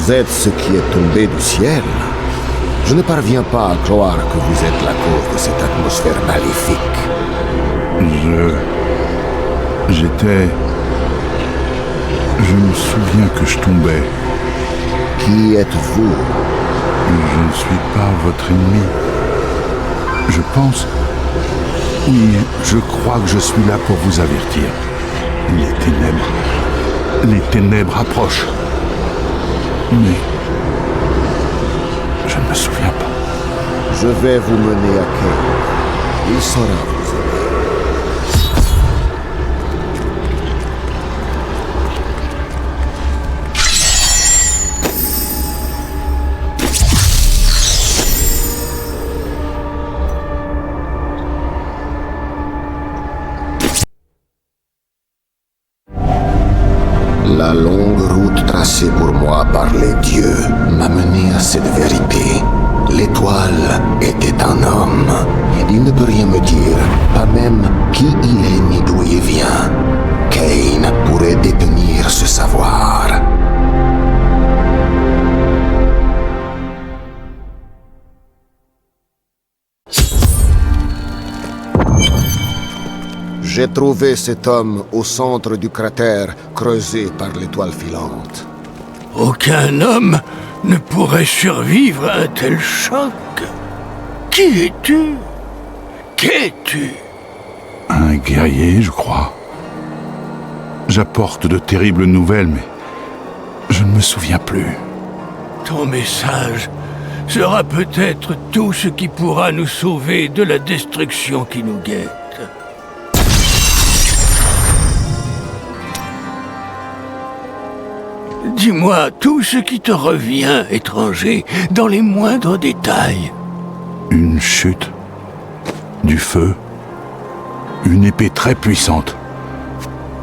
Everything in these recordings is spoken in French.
Vous êtes ce qui est tombé du ciel. Je ne parviens pas à croire que vous êtes la cause de cette atmosphère maléfique. J'étais... Je me souviens que je tombais. Qui êtes-vous? Je ne suis pas votre ennemi. Je pense... Oui, je crois que je suis là pour vous avertir. Les ténèbres approchent. Mais... je ne me souviens pas. Je vais vous mener à Kain. Il saura vous aider. La longue route tracée pour moi par les dieux m'a mené à cette vérité. L'étoile était un homme. Il ne peut rien me dire, pas même qui il est ni d'où il vient. Kain pourrait détenir ce savoir. J'ai trouvé cet homme au centre du cratère creusé par l'étoile filante. Aucun homme ne pourrait survivre à un tel choc. Qui es-tu? Qu'es-tu? Un guerrier, je crois. J'apporte de terribles nouvelles, mais je ne me souviens plus. Ton message sera peut-être tout ce qui pourra nous sauver de la destruction qui nous guette. Dis-moi tout ce qui te revient, étranger, dans les moindres détails. Une chute, du feu, une épée très puissante.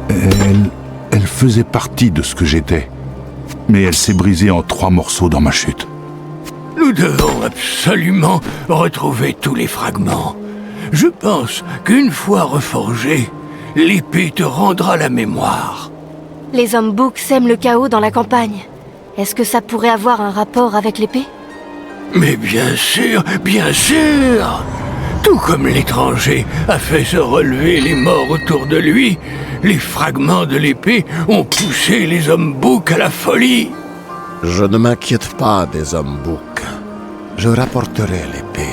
Elle faisait partie de ce que j'étais, mais elle s'est brisée en 3 morceaux dans ma chute. Nous devons absolument retrouver tous les fragments. Je pense qu'une fois reforgée, l'épée te rendra la mémoire. Les hommes boucs sèment le chaos dans la campagne. Est-ce que ça pourrait avoir un rapport avec l'épée? Mais bien sûr, bien sûr! Tout comme l'étranger a fait se relever les morts autour de lui, les fragments de l'épée ont poussé les hommes boucs à la folie. Je ne m'inquiète pas des hommes boucs. Je rapporterai l'épée.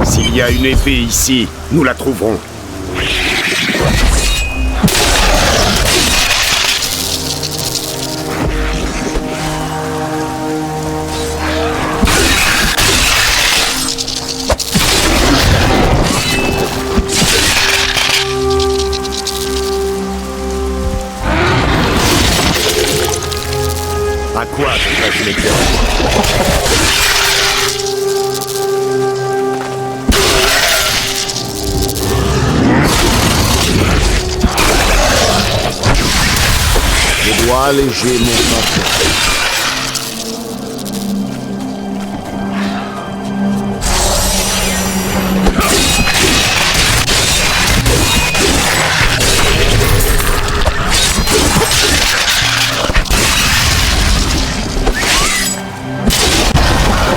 S'il y a une épée ici, nous la trouverons. À quoi devrais-je m'éclairer? Je dois alléger mon fardeau.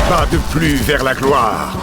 Pas de plus vers la gloire.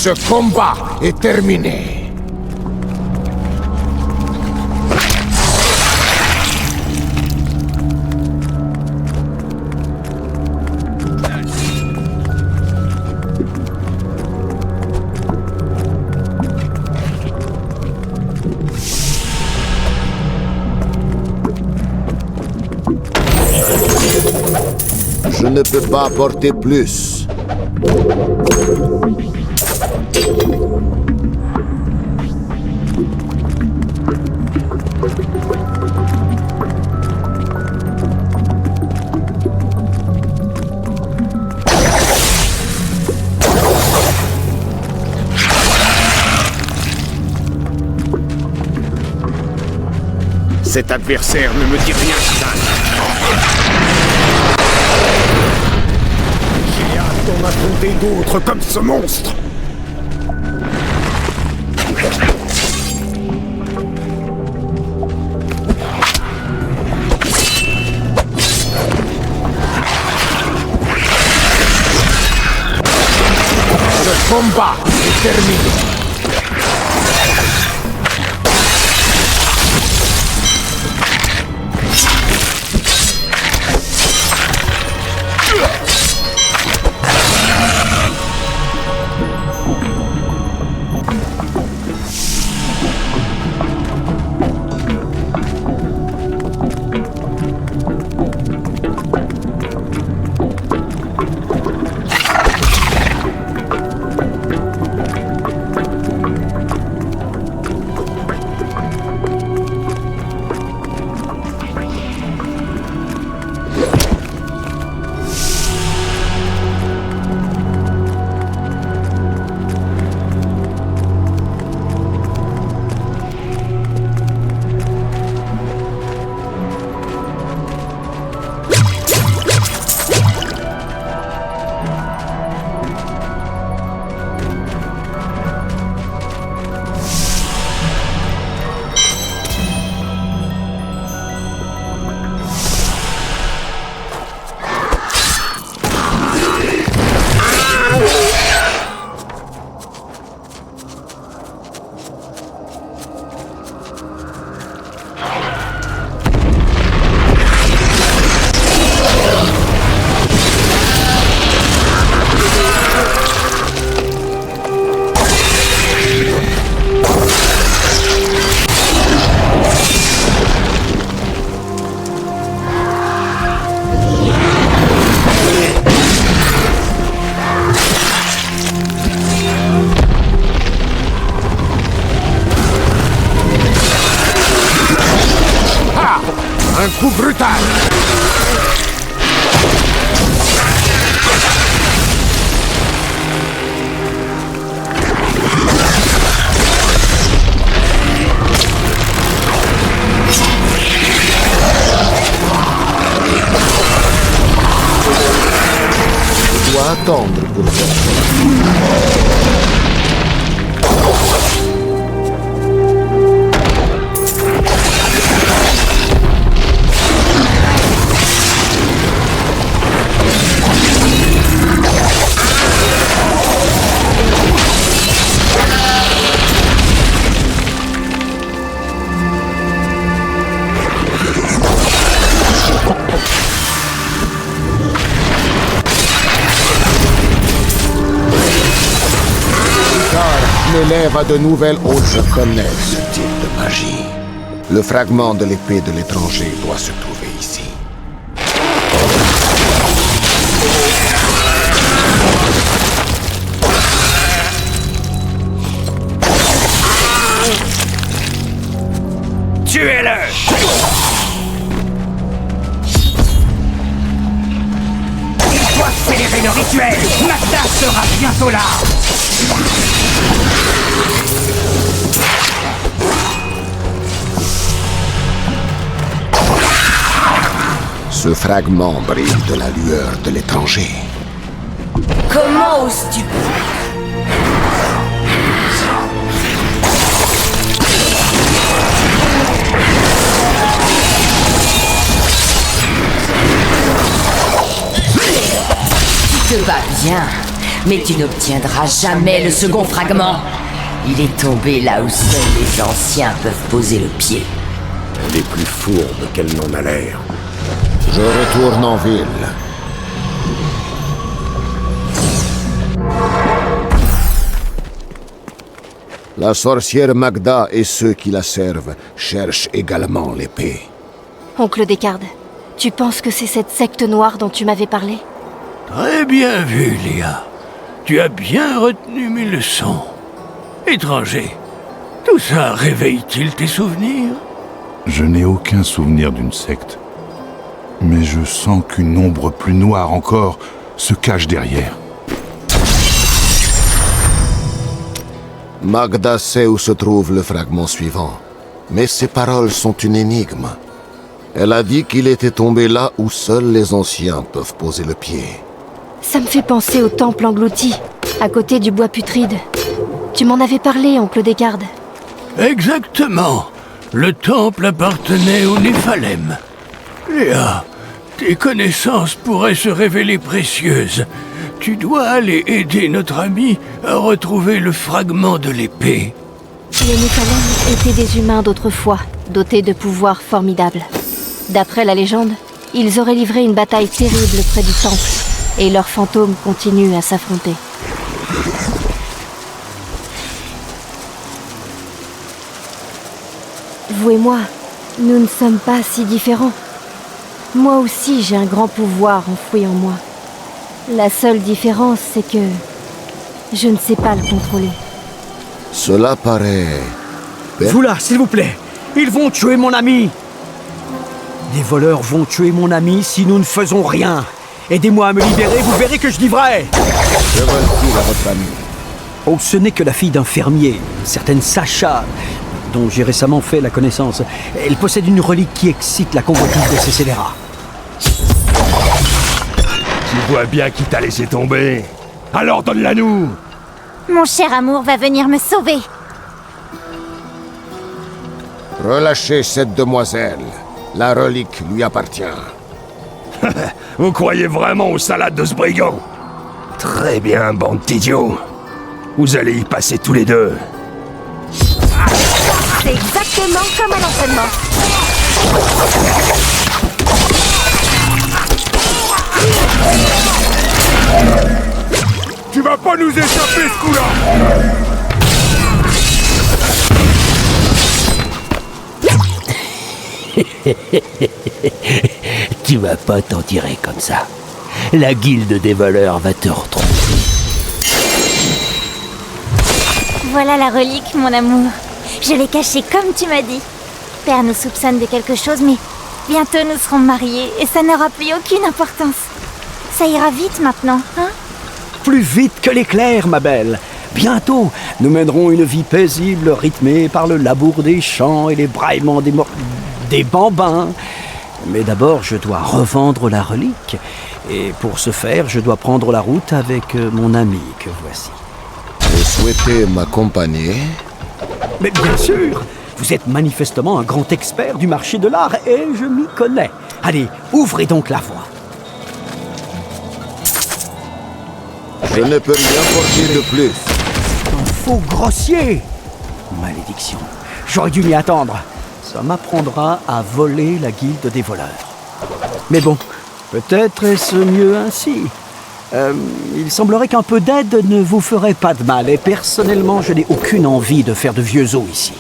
Ce combat est terminé. Je ne peux pas porter plus. Cet adversaire ne me dit rien, Stan. J'ai hâte d'en affronter d'autres comme ce monstre. Le combat est terminé. Un coup brutal. Je dois attendre pour voir. M'élève à de nouvelles hautes. Je connais ce type de magie. Le fragment de l'épée de l'étranger doit se trouver ici. Tuez-le! Ils doivent célébrer le rituel. Magda sera bientôt là. Ce fragment brille de la lueur de l'étranger. Comment oses-tu? Tu te bats bien, Mais tu n'obtiendras jamais le second fragment. Il est tombé là où seuls les anciens peuvent poser le pied. Elle est plus fourbe qu'elle n'en a l'air. Je retourne en ville. La sorcière Magda et ceux qui la servent cherchent également l'épée. Oncle Descartes, tu penses que c'est cette secte noire dont tu m'avais parlé? Très bien vu, Léa. Tu as bien retenu mes leçons. Étranger, tout ça réveille-t-il tes souvenirs? Je n'ai aucun souvenir d'une secte. Mais je sens qu'une ombre plus noire encore se cache derrière. Magda sait où se trouve le fragment suivant, mais ses paroles sont une énigme. Elle a dit qu'il était tombé là où seuls les anciens peuvent poser le pied. Ça me fait penser au temple englouti, à côté du bois putride. Tu m'en avais parlé, oncle Descartes. Exactement. Le temple appartenait aux Néphalem. Léa, tes connaissances pourraient se révéler précieuses. Tu dois aller aider notre ami à retrouver le fragment de l'épée. Les Néphalem étaient des humains d'autrefois, dotés de pouvoirs formidables. D'après la légende, ils auraient livré une bataille terrible près du temple, et leurs fantômes continuent à s'affronter. Vous et moi, nous ne sommes pas si différents. Moi aussi, j'ai un grand pouvoir enfoui en moi. La seule différence, c'est que je ne sais pas le contrôler. Cela paraît... Vous là, s'il vous plaît! Ils vont tuer mon ami! Les voleurs vont tuer mon ami si nous ne faisons rien. Aidez-moi à me libérer, vous verrez que je dis vrai! Je veux à votre ami. Oh, ce n'est que la fille d'un fermier, une certaine Sacha, dont j'ai récemment fait la connaissance. Elle possède une relique qui excite la convoitise de ces scélérats. Tu vois bien qui t'a laissé tomber. Alors donne-la nous! Mon cher amour va venir me sauver. Relâchez cette demoiselle. La relique lui appartient. Vous croyez vraiment aux salades de ce brigand? Très bien, bande d'idiots. Vous allez y passer tous les deux. C'est exactement comme à l'entraînement. Tu vas pas nous échapper ce coup-là! Tu vas pas t'en tirer comme ça. La guilde des voleurs va te retrouver. Voilà la relique, mon amour. Je l'ai cachée comme tu m'as dit. Père nous soupçonne de quelque chose, mais bientôt nous serons mariés et ça n'aura plus aucune importance. Ça ira vite maintenant, hein? Plus vite que l'éclair, ma belle. Bientôt, nous mènerons une vie paisible, rythmée par le labour des champs et les braillements des bambins. Mais d'abord, je dois revendre la relique. Et pour ce faire, je dois prendre la route avec mon ami que voici. Vous souhaitez m'accompagner? Mais bien sûr! Vous êtes manifestement un grand expert du marché de l'art et je m'y connais. Allez, ouvrez donc la voie. Je ne peux rien porter de plus. Un faux grossier! Malédiction. J'aurais dû m'y attendre. Ça m'apprendra à voler la guilde des voleurs. Mais bon, peut-être est-ce mieux ainsi. Il semblerait qu'un peu d'aide ne vous ferait pas de mal. Et personnellement, je n'ai aucune envie de faire de vieux os ici.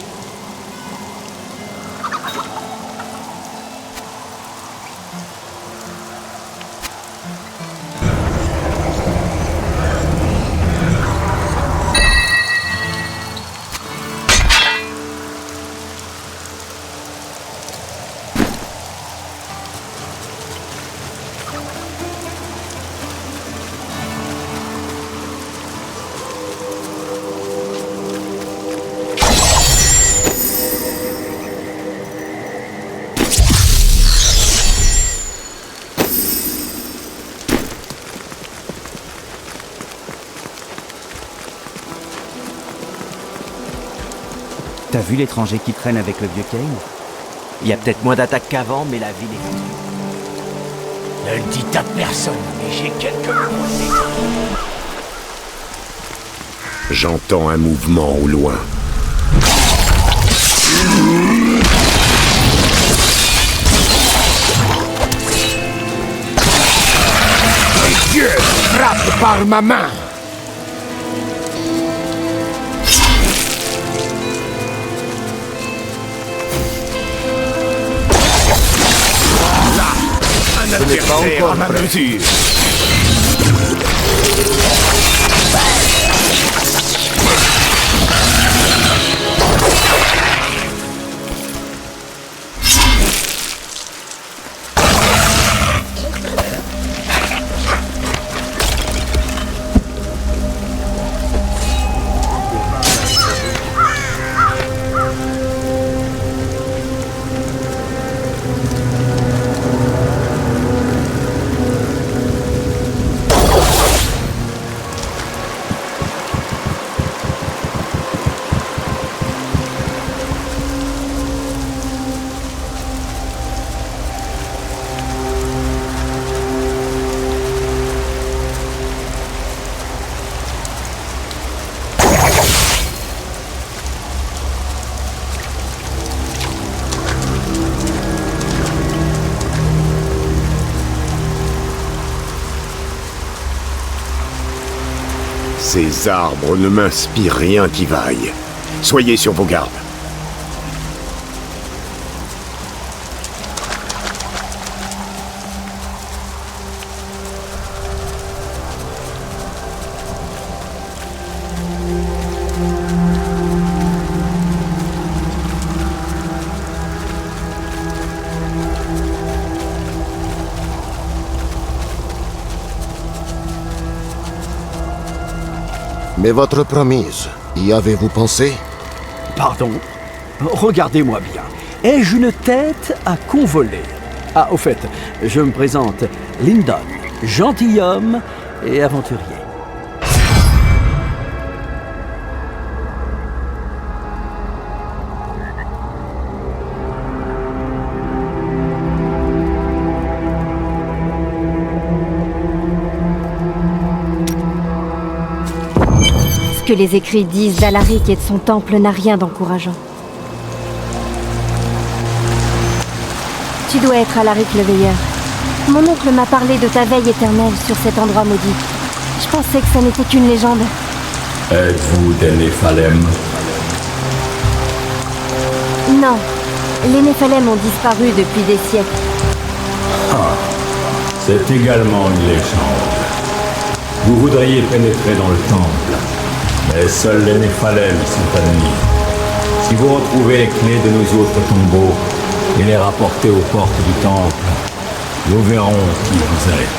T'as vu l'étranger qui traîne avec le vieux Kane? Il y a peut-être moins d'attaques qu'avant, mais la ville est foutue. Ne le dites à personne, mais j'ai quelques points. J'entends un mouvement au loin. Dieu frappe par ma main. Un adversaire à ma mesure. Ces arbres ne m'inspirent rien qui vaille. Soyez sur vos gardes. Mais votre promise, y avez-vous pensé? Pardon? Regardez-moi bien. Ai-je une tête à convoler? Ah, au fait, je me présente, Lyndon, gentilhomme et aventurier. Ce que les écrits disent d'Alaric et de son temple n'a rien d'encourageant. Tu dois être Alaric le Veilleur. Mon oncle m'a parlé de ta veille éternelle sur cet endroit maudit. Je pensais que ça n'était qu'une légende. Êtes-vous des Néphalem? Non. Les Néphalem ont disparu depuis des siècles. Ah, c'est également une légende. Vous voudriez pénétrer dans le temple, mais seuls les Néphalem sont admis. Si vous retrouvez les clés de nos autres tombeaux et les rapportez aux portes du temple, nous verrons qui vous êtes,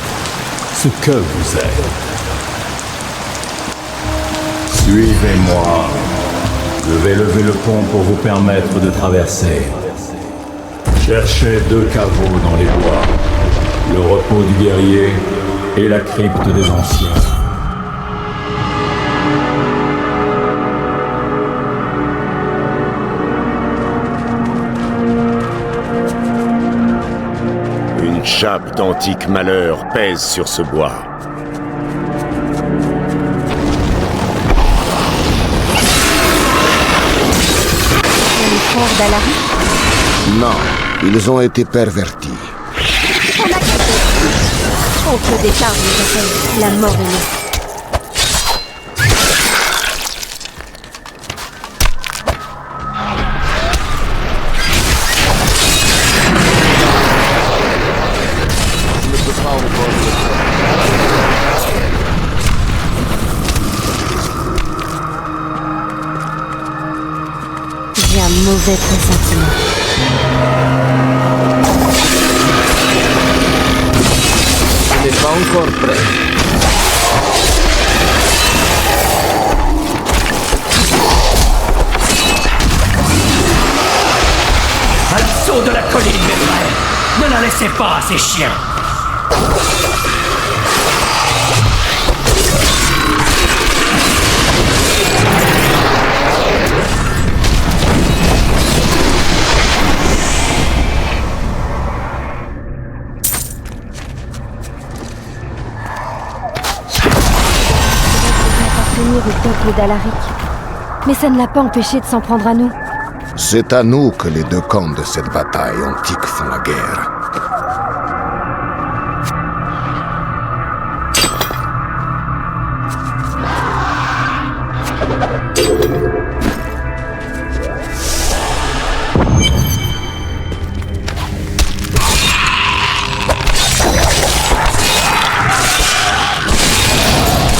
ce que vous êtes. Suivez-moi. Je vais lever le pont pour vous permettre de traverser. Cherchez 2 caveaux dans les bois, le repos du guerrier et la crypte des anciens. Une chape d'antique malheur pèse sur ce bois. Les frères d'Alaric? Non, ils ont été pervertis. Oncle des Charmes nous appelle la mort aimée. J'ai un mauvais pressentiment. Je n'ai pas encore prêt. À l'assaut de la colline, mes frères! Ne la laissez pas à ces chiens! Au peuple temple d'Alaric. Mais ça ne l'a pas empêché de s'en prendre à nous. C'est à nous que les deux camps de cette bataille antique font la guerre.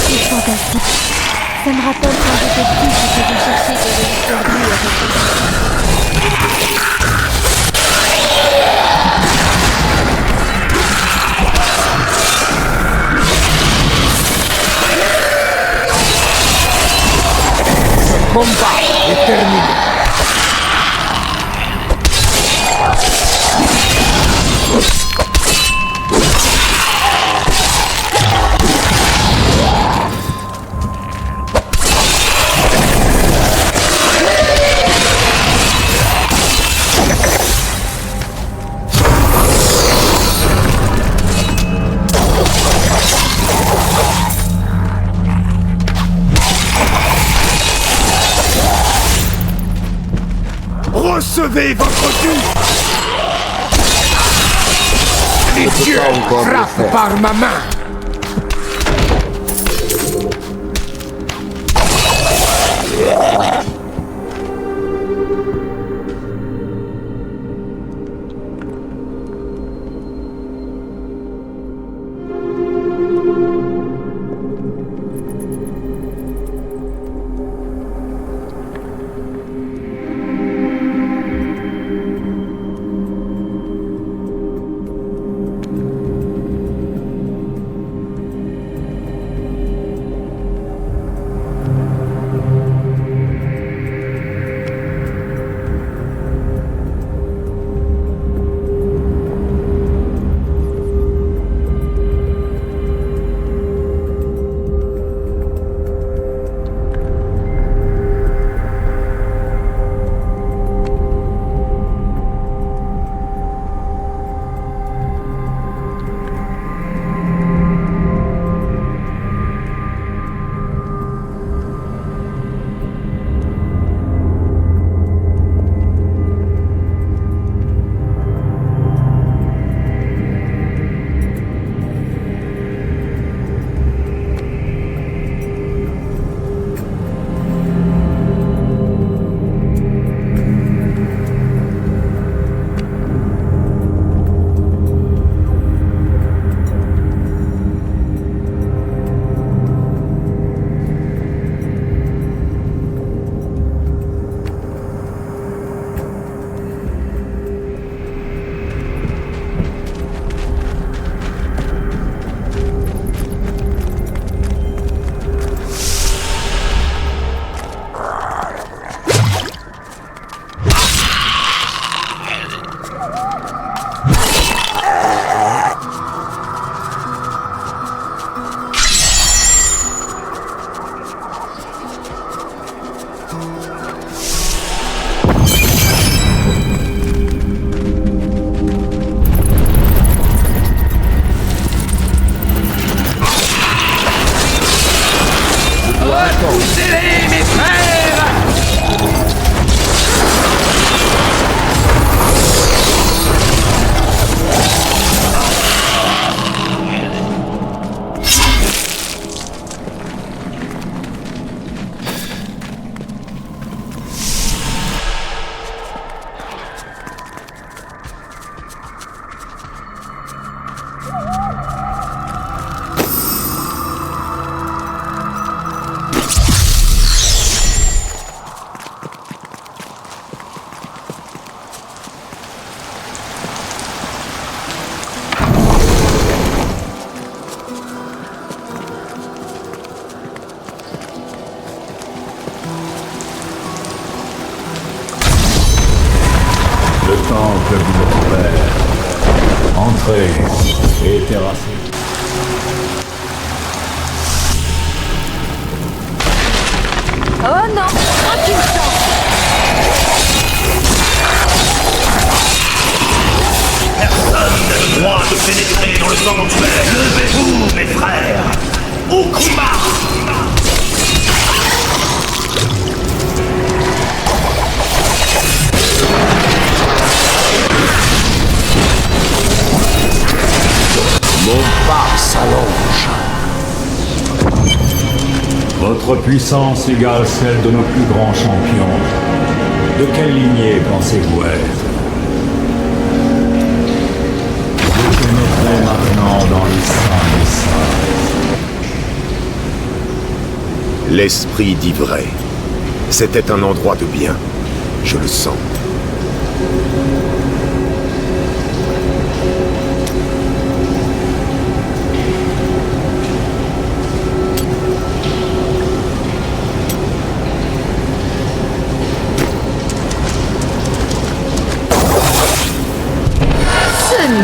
C'est fantastique. Ça me rappelle quand j'étais petite et que je cherchais des reliques perdues avec Le combat est terminé. Recevez votre dû! Les dieux frappent par ma main. Poussez-les, mes frères! Le temple vous est ouvert. Entrez et terrassez. Oh non, aucune chance. Personne n'a le droit de pénétrer dans le sanctuaire. Levez-vous, mes frères. Au combat! Votre puissance égale celle de nos plus grands champions. De quelle lignée pensez-vous être? Vous pénétrez maintenant dans le sang des saints. L'esprit dit vrai. C'était un endroit de bien. Je le sens.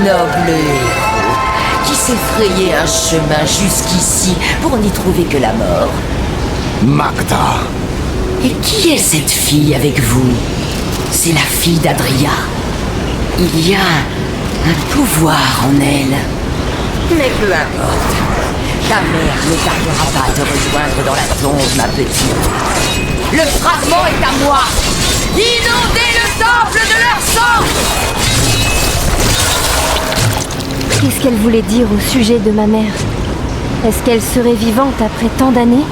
Noble héros, qui s'est frayé un chemin jusqu'ici pour n'y trouver que la mort. Magda. Et qui est cette fille avec vous? C'est la fille d'Adria. Il y a un pouvoir en elle. Mais peu importe. Ta mère ne tardera pas à te rejoindre dans la tombe, ma petite. Le fragment est à moi. Inondez le temple de leur sang! Qu'est-ce qu'elle voulait dire au sujet de ma mère? Est-ce qu'elle serait vivante après tant d'années?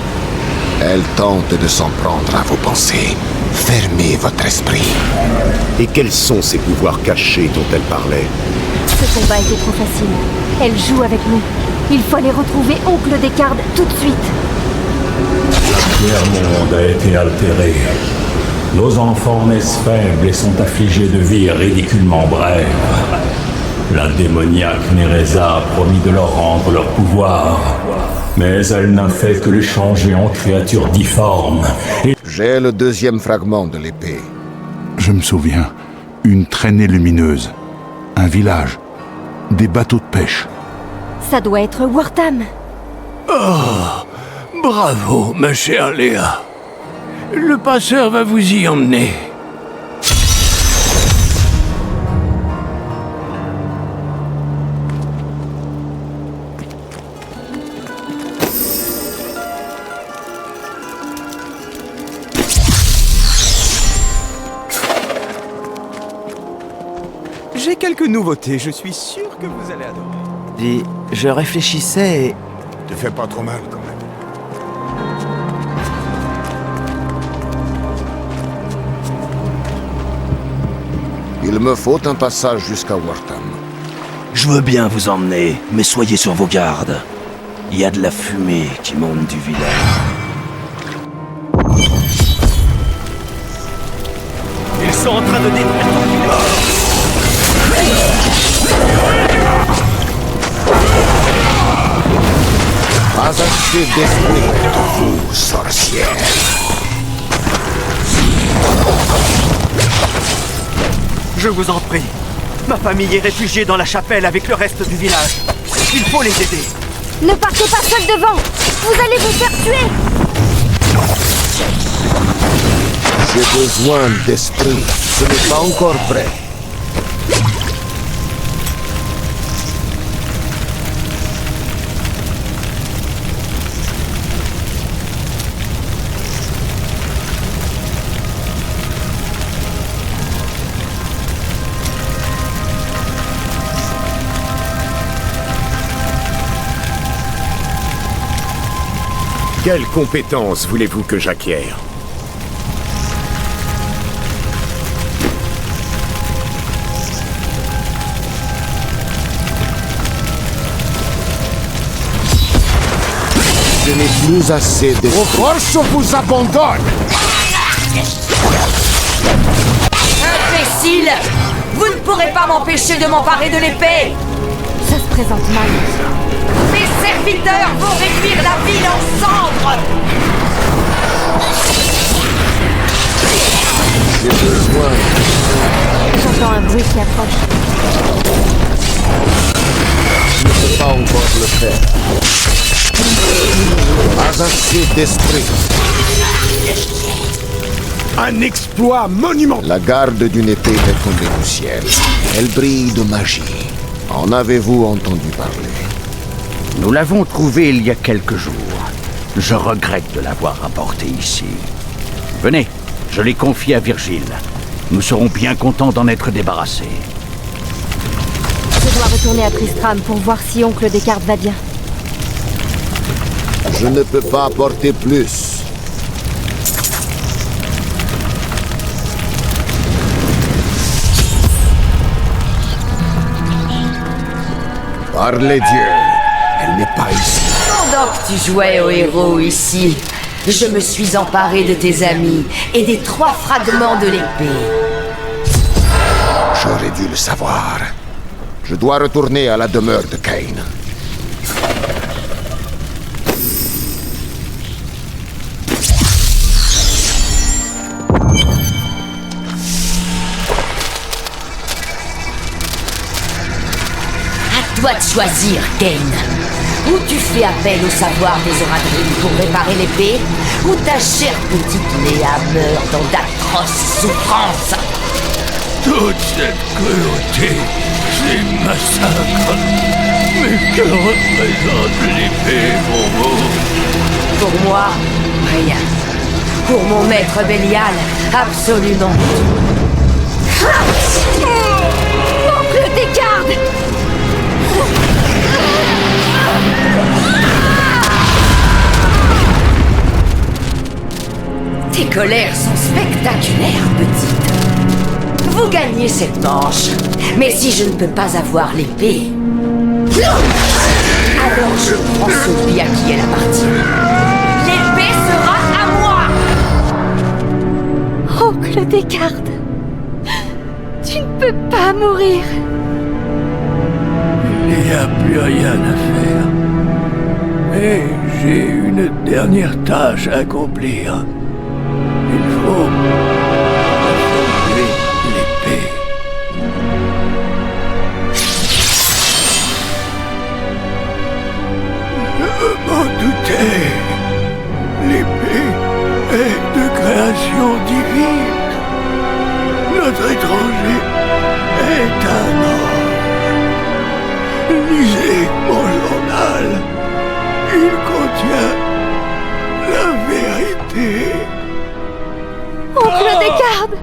Elle tente de s'en prendre à vos pensées. Fermez votre esprit. Et quels sont ces pouvoirs cachés dont elle parlait? Ce combat était trop facile. Elle joue avec nous. Il faut aller retrouver Oncle Descartes tout de suite. L'Inter-monde a été altéré. Nos enfants naissent faibles et sont affligés de vies ridiculement brèves. La démoniaque Nereza a promis de leur rendre leur pouvoir, mais elle n'a fait que les changer en créatures difformes. J'ai le deuxième fragment de l'épée. Je me souviens, une traînée lumineuse, un village, des bateaux de pêche. Ça doit être Wortham. Oh, bravo, ma chère Léa. Le passeur va vous y emmener. J'ai quelques nouveautés, je suis sûr que vous allez adorer. Dis, je réfléchissais et... Te fais pas trop mal, quand même. Il me faut un passage jusqu'à Wortham. Je veux bien vous emmener, mais soyez sur vos gardes. Il y a de la fumée qui monte du village. Ils sont en train de détruire ton village. Pas assez d'esprit pour vous, sorcière. Je vous en prie. Ma famille est réfugiée dans la chapelle avec le reste du village. Il faut les aider. Ne partez pas seul devant. Vous allez vous faire tuer. J'ai besoin d'esprit. Ce n'est pas encore prêt. Quelle compétence voulez-vous que j'acquière? Je n'ai plus assez de... Vos forces vous abandonnent. Imbécile! Vous ne pourrez pas m'empêcher de m'emparer de l'épée! Ça se présente mal. Mes serviteurs vont réduire la ville en cendres! J'ai besoin... J'entends un bruit qui approche. Je ne peux pas encore le faire. Pas assez d'esprit. Un exploit monumental. La garde d'une épée est tombée du ciel. Elle brille de magie. En avez-vous entendu parler? Nous l'avons trouvée il y a quelques jours. Je regrette de l'avoir rapportée ici. Venez, je l'ai confiée à Virgile. Nous serons bien contents d'en être débarrassés. Je dois retourner à Tristram pour voir si Oncle Descartes va bien. Je ne peux pas apporter plus. Par les dieux, elle n'est pas ici. Pendant que tu jouais au héros ici, je me suis emparé de tes amis et des 3 fragments de l'épée. J'aurais dû le savoir. Je dois retourner à la demeure de Kain. À toi de choisir, Kain. Ou tu fais appel au savoir des Oradrim pour réparer l'épée, ou ta chère petite Léa meurt dans d'atroces souffrances. Toute cette cruauté, ces massacres. Mais que représente l'épée pour vous? Pour moi, rien. Pour mon maître Bélial, absolument tout. Oncle Descartes! Tes colères sont spectaculaires, petite. Vous gagnez cette manche, mais si je ne peux pas avoir l'épée, alors je prends celui à qui elle appartient. L'épée sera à moi! Oncle Descartes, tu ne peux pas mourir. Il n'y a plus rien à faire. Et j'ai une dernière tâche à accomplir. Il faut sauver l'épée. Je m'en doutais. L'épée est de création divine. Notre étranger est un ange. Lisez mon journal. Il contient la vérité. Oncle Descartes!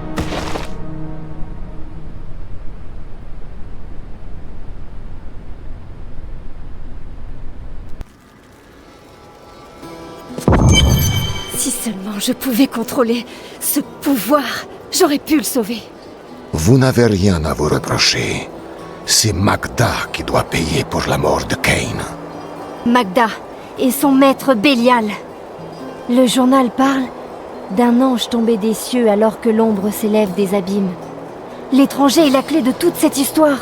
Si seulement je pouvais contrôler ce pouvoir, j'aurais pu le sauver. Vous n'avez rien à vous reprocher. C'est Magda qui doit payer pour la mort de Kain. Magda et son maître Bélial. Le journal parle d'un ange tombé des cieux alors que l'ombre s'élève des abîmes. L'étranger est la clé de toute cette histoire.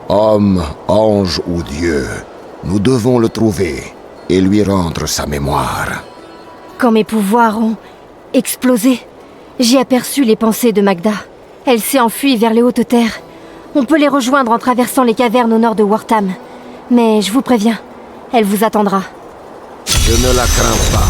Homme, ange ou Dieu, nous devons le trouver et lui rendre sa mémoire. Quand mes pouvoirs ont explosé, j'ai aperçu les pensées de Magda. Elle s'est enfuie vers les hautes terres. On peut les rejoindre en traversant les cavernes au nord de Wortham. Mais je vous préviens, elle vous attendra. Je ne la crains pas.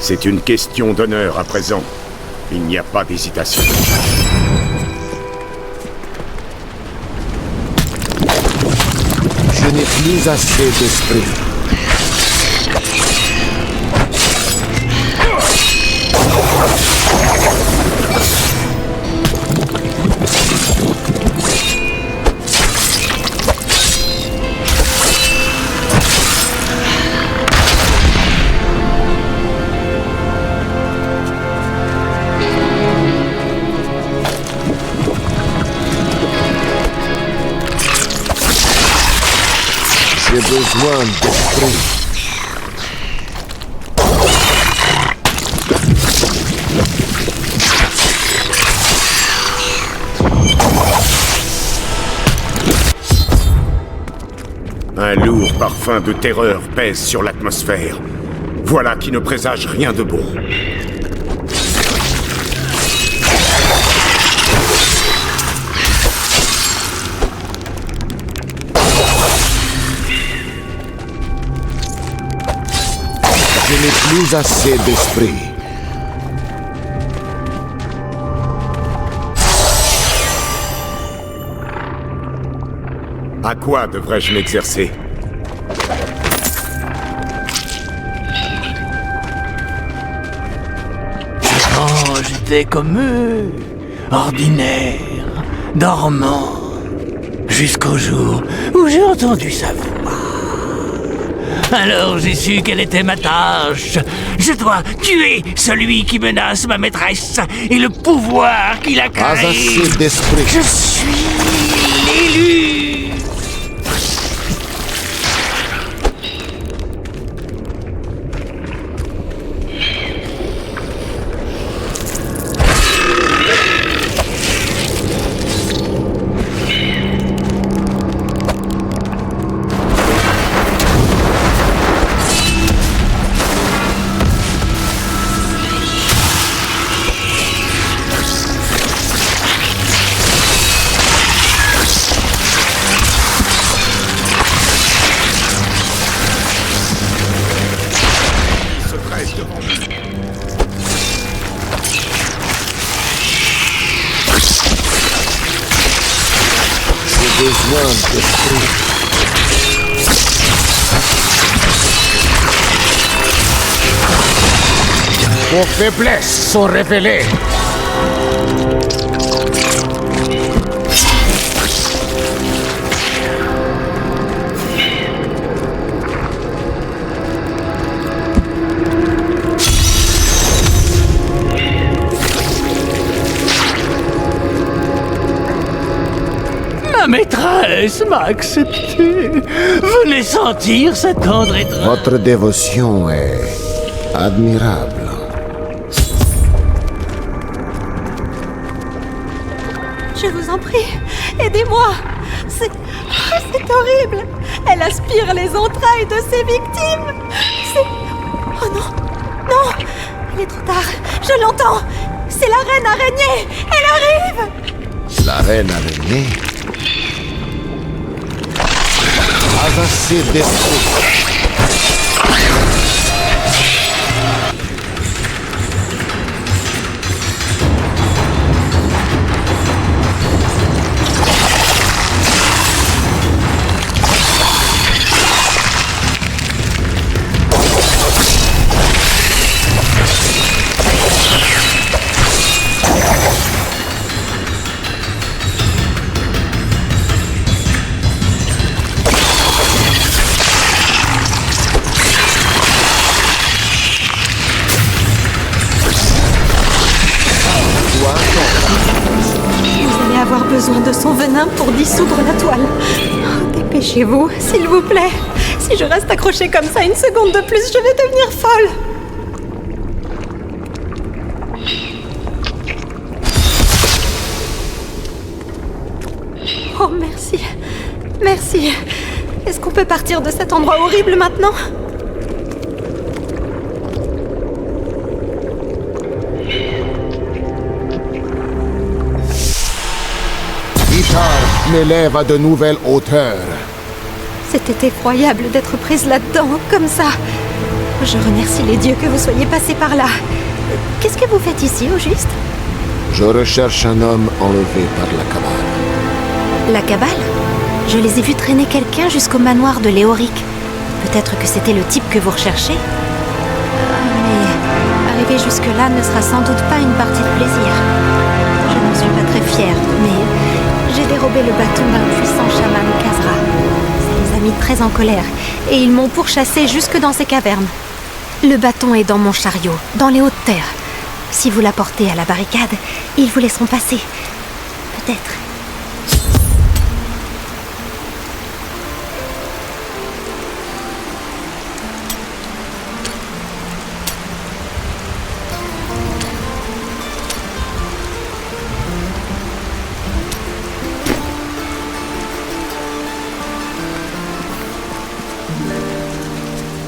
C'est une question d'honneur à présent. Il n'y a pas d'hésitation. Je n'ai plus assez d'esprit. J'ai besoin d'esprit. Un lourd parfum de terreur pèse sur l'atmosphère. Voilà qui ne présage rien de bon. Je n'ai plus assez d'esprit. À quoi devrais-je m'exercer? Avant, j'étais comme eux, ordinaire, dormant, jusqu'au jour où j'ai entendu sa voix. Alors j'ai su quelle était ma tâche. Je dois tuer celui qui menace ma maîtresse et le pouvoir qu'il a créé. Pas assez d'esprit. Je suis l'élu. Besoin d'esprit. Vos faiblesses sont révélées. Ma maîtresse m'a accepté. Venez sentir sa tendre étreinte. Votre dévotion est admirable. Je vous en prie, aidez-moi. C'est horrible. Elle aspire les entrailles de ses victimes. Oh non, non. Il est trop tard. Je l'entends. C'est la reine araignée. Elle arrive. La reine araignée? Pas assez d'esprit. Besoin de son venin pour dissoudre la toile. Oh, dépêchez-vous, s'il vous plaît. Si je reste accrochée comme ça une seconde de plus, je vais devenir folle. Oh, merci. Merci. Est-ce qu'on peut partir de cet endroit horrible maintenant ? M'élève à de nouvelles hauteurs. C'était effroyable d'être prise là-dedans, comme ça. Je remercie les dieux que vous soyez passés par là. Qu'est-ce que vous faites ici, au juste ? Je recherche un homme enlevé par la cabale. La cabale ? Je les ai vus traîner quelqu'un jusqu'au manoir de Léoric. Peut-être que c'était le type que vous recherchez ? Mais arriver jusque-là ne sera sans doute pas une partie de plaisir. Je n'en suis pas très fière, mais... j'ai dérobé le bâton d'un puissant chaman Khazra. Ça les a mis très en colère, et ils m'ont pourchassé jusque dans ces cavernes. Le bâton est dans mon chariot, dans les hautes terres. Si vous l'apportez à la barricade, ils vous laisseront passer. Peut-être.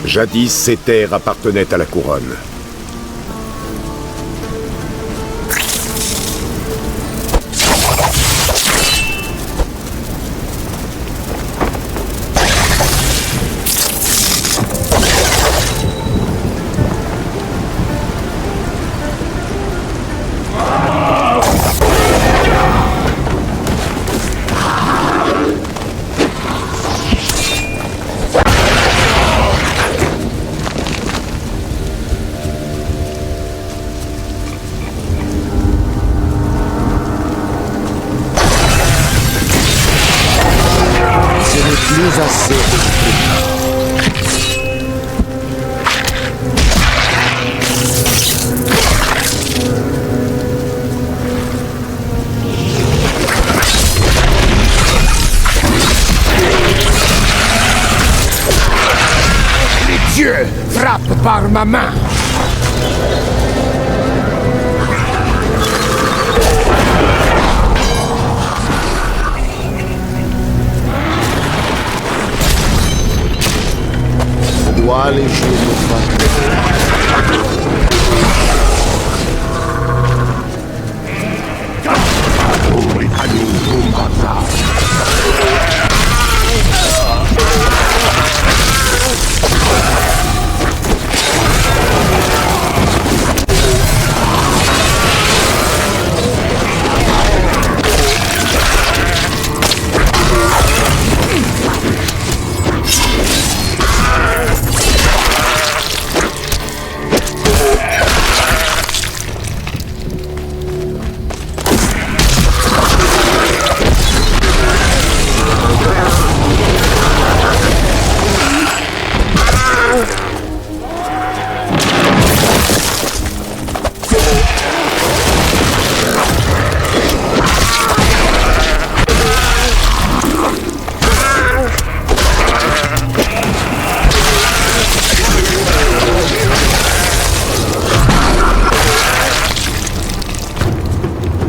Jadis, ces terres appartenaient à la couronne. plus assez d'esprit. Les dieux frappent par ma main. Je dois alléger nos fardeaux.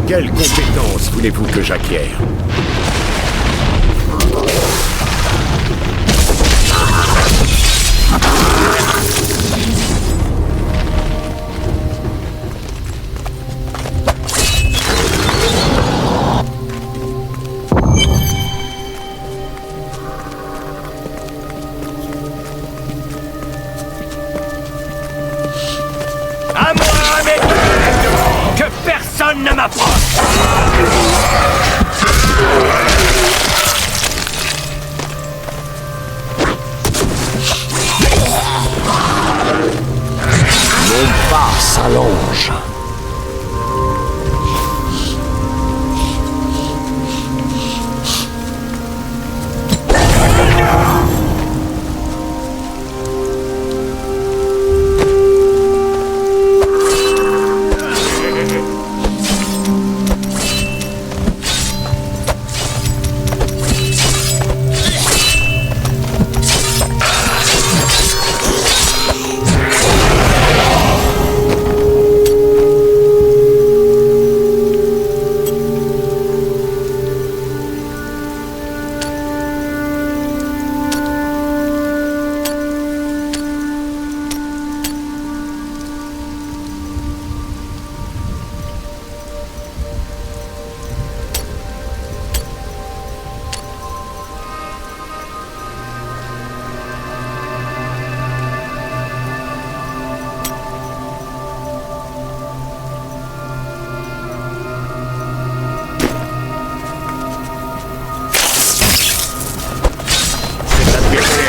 Quelle compétence voulez-vous que j'acquière? À moi, mes frères! Que personne ne m'approche! Mon pas s'allonge.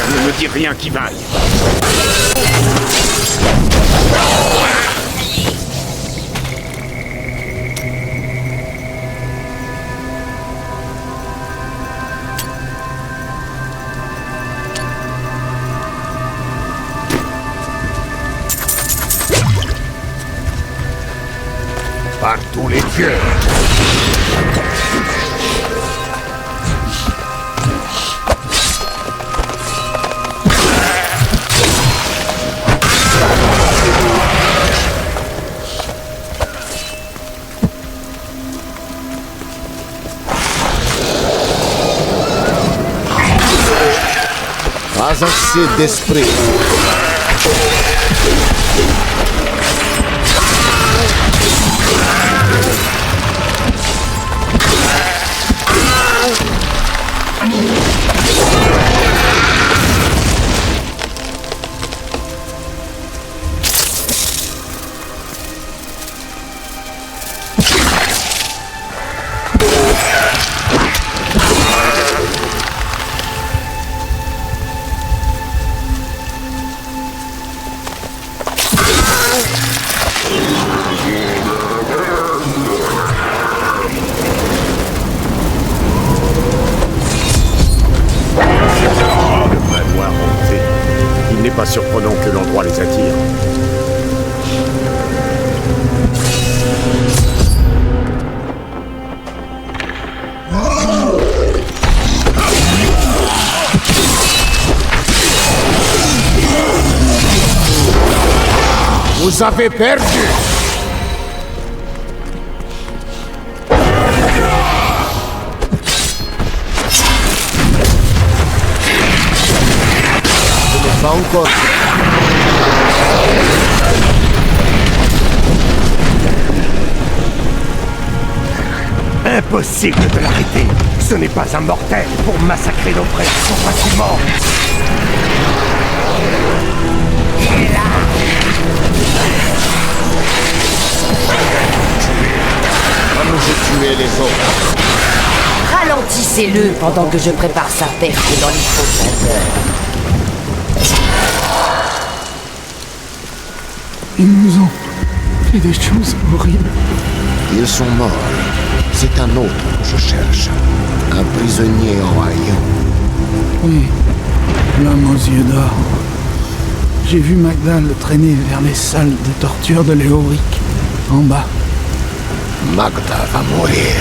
Ne me dis rien qui vaille. Par tous les dieux. Pas assez d'esprit. surprenant que l'endroit les attire. Vous avez perdu. Pas encore. Impossible de l'arrêter. Ce n'est pas un mortel pour massacrer nos frères si facilement. Il est là. Comme je tuais les autres. Ralentissez-le pendant que je prépare sa perte dans les profondeurs. Ils nous ont fait des choses horribles. Ils sont morts. C'est un autre que je cherche. Un prisonnier en haillon. Oui, l'homme aux yeux d'or. J'ai vu Magda le traîner vers les salles de torture de Léoric, en bas. Magda va mourir.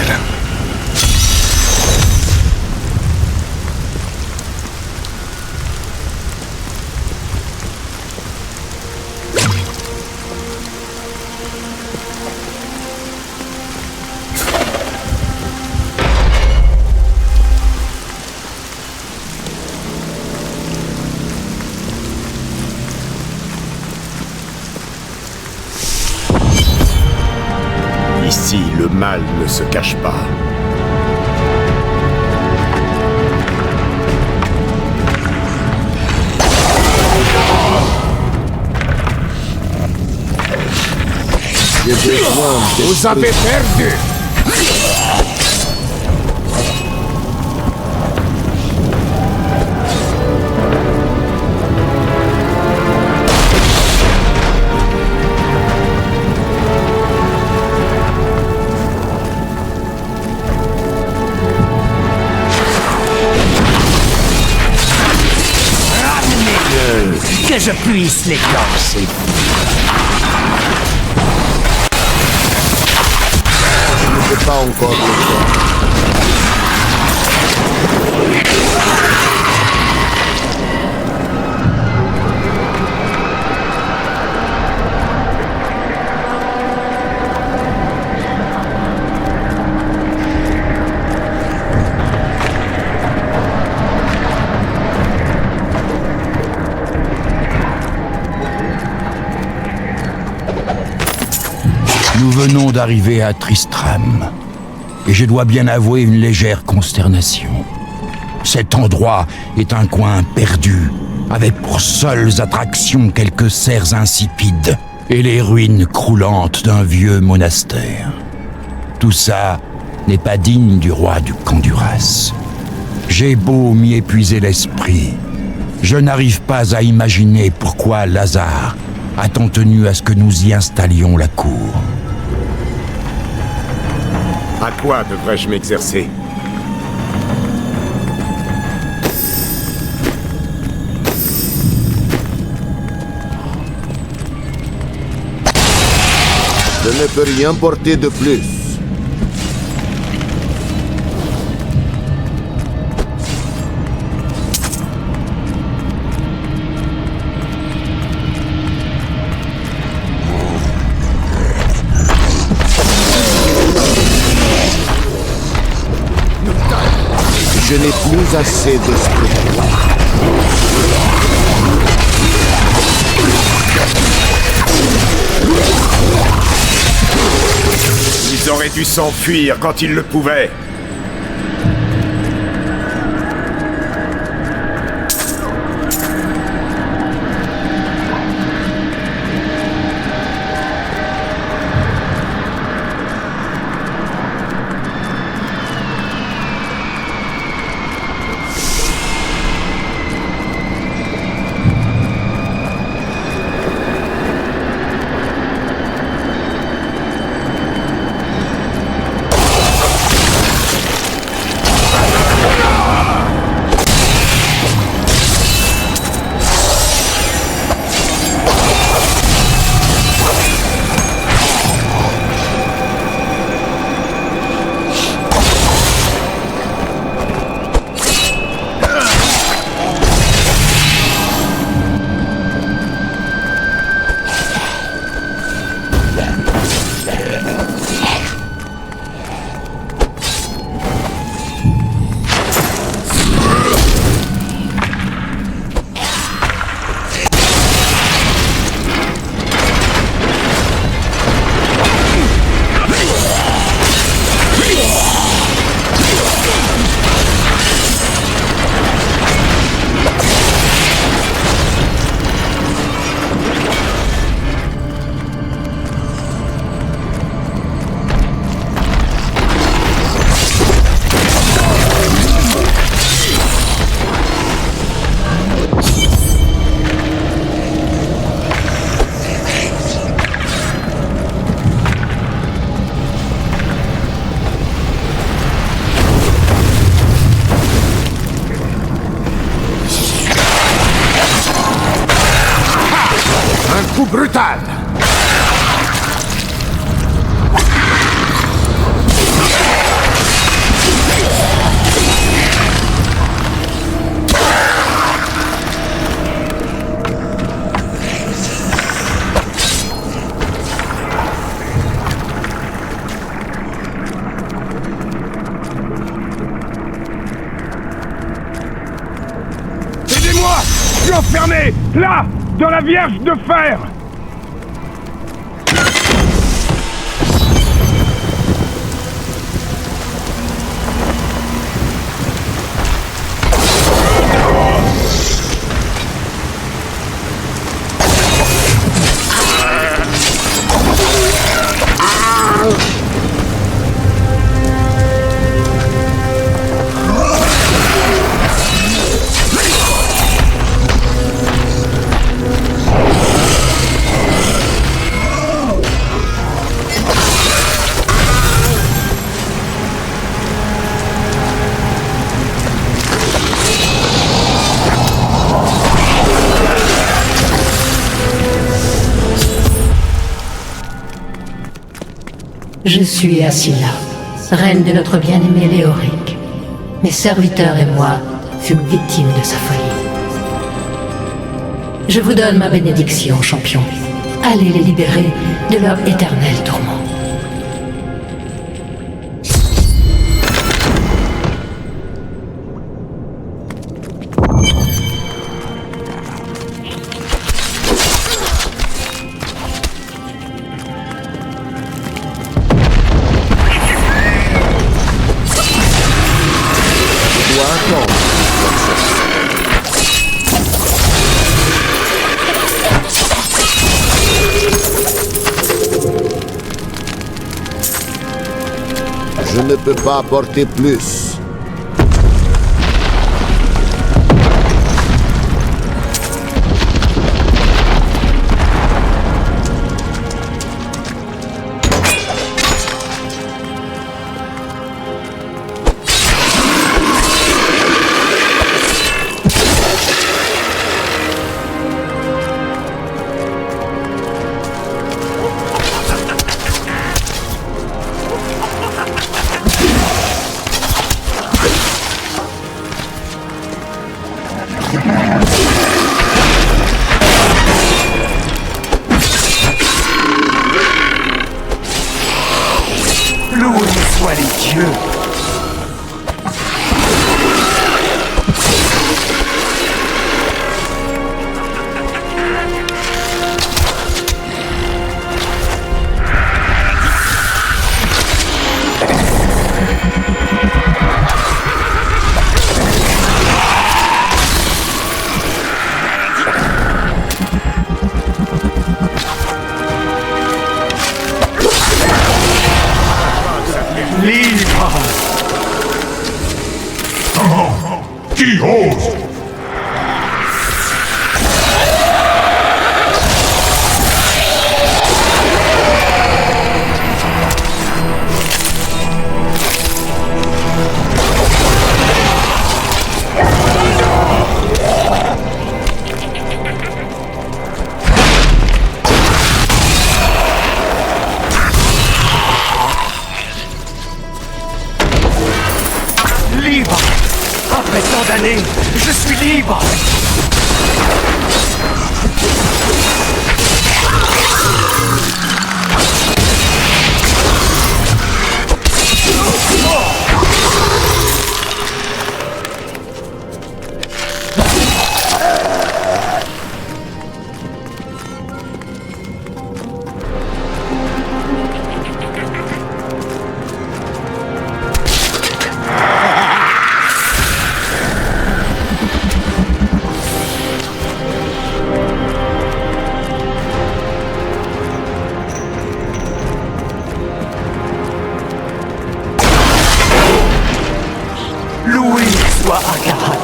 Ici, le mal ne se cache pas. Vous avez perdu. Que je puisse l'écorcher. Je ne peux pas encore le faire. Nous venons d'arriver à Tristram, et je dois bien avouer une légère consternation. Cet endroit est un coin perdu, avec pour seules attractions quelques serres insipides et les ruines croulantes d'un vieux monastère. Tout ça n'est pas digne du roi du Kanduras. J'ai beau m'y épuiser l'esprit, je n'arrive pas à imaginer pourquoi Lazare a tant tenu à ce que nous y installions la cour. À quoi devrais-je m'exercer? Je ne peux rien porter de plus. Je n'ai plus assez d'esprit. Ils auraient dû s'enfuir quand ils le pouvaient. coup brutal. Aidez-moi! Je suis enfermé! Là! Dans la Vierge de Fer! Je suis Asila, reine de notre bien-aimé Léoric. Mes serviteurs et moi fûmes victimes de sa folie. Je vous donne ma bénédiction, champion. Allez les libérer de leur éternel tourment. Je ne peux pas apporter plus. Loués soient les dieux. Qui ose? Libre! Après tant d'années, je suis libre! Loué soit Akarat.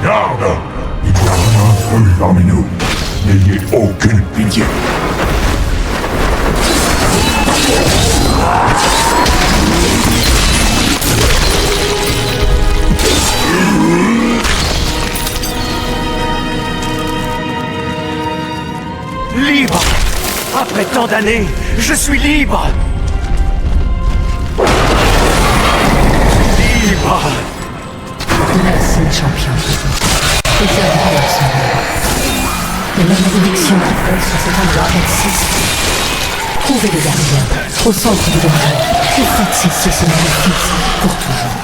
Garde! Il y a un intrus parmi nous. N'ayez aucune pitié. tant d'années, je suis libre. Libre. Merci, champion. Tes serviteurs sont libres. Mais la malédiction qui pèse sur cet endroit persiste. Trouvez le gardien au centre du domaine et faites cesser ce maléfice pour toujours.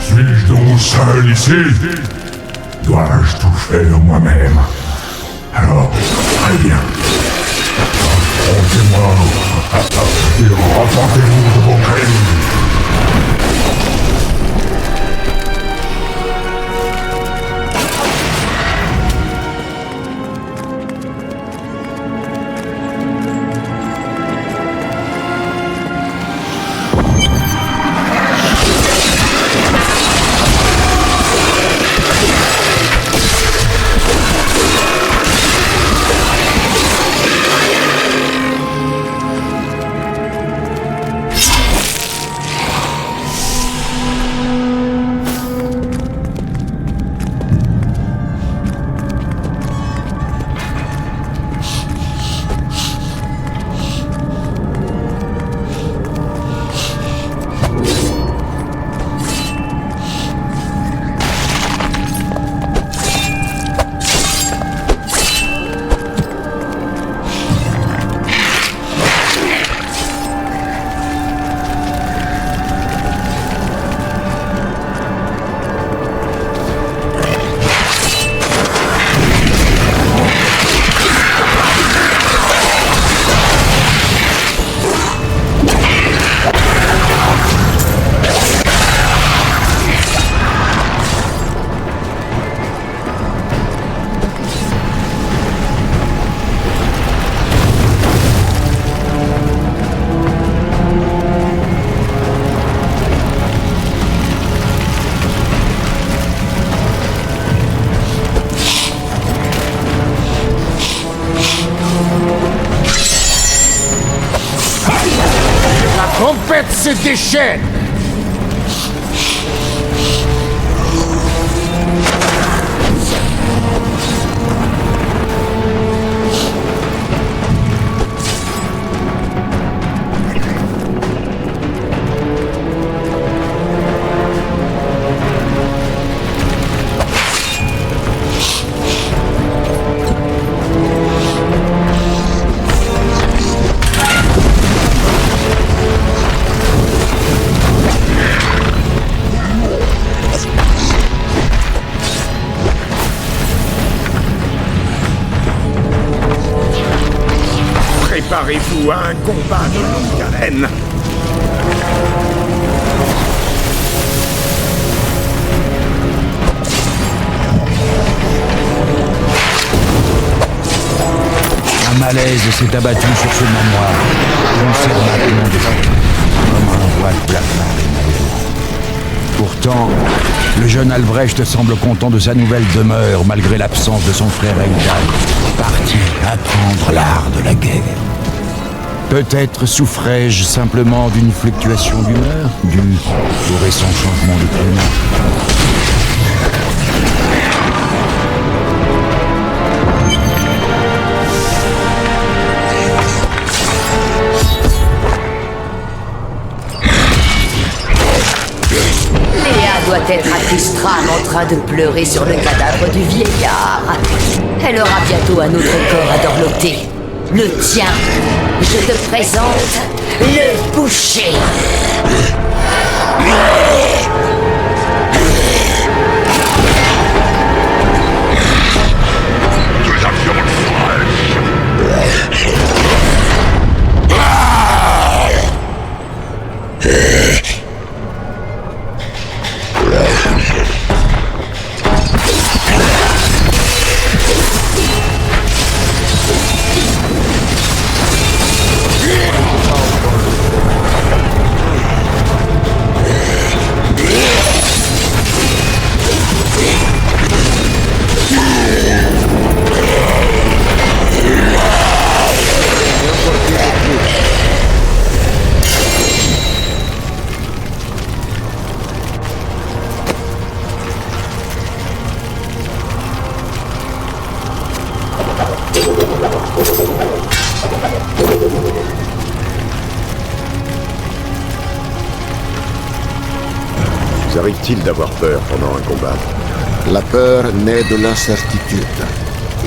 Suis-je donc seul ici? Dois-je tout faire moi-même? Alors, très bien. Affrontez-moi et repentez-vous de vos crimes. Trompette se déchaîne. Préparez-vous à un combat de longue haleine. Un malaise s'est abattu sur ce manoir. On sait maintenant de comme un voile blafard et malheureux. Pourtant, le jeune Albrecht semble content de sa nouvelle demeure malgré l'absence de son frère Eldal, parti apprendre l'art de la guerre. Peut-être souffrais-je simplement d'une fluctuation d'humeur, due au récent changement de climat. Doit être à Tristram en train de pleurer sur le cadavre du vieillard. Elle aura bientôt un autre corps à dorloter. Le tien. Je te présente le boucher. Vous arrive-t-il d'avoir peur pendant un combat? La peur naît de l'incertitude.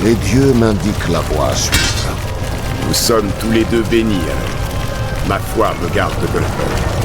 Les dieux m'indiquent la voie à suivre. Nous sommes tous les deux bénis, alors. Ma foi me garde de la peur.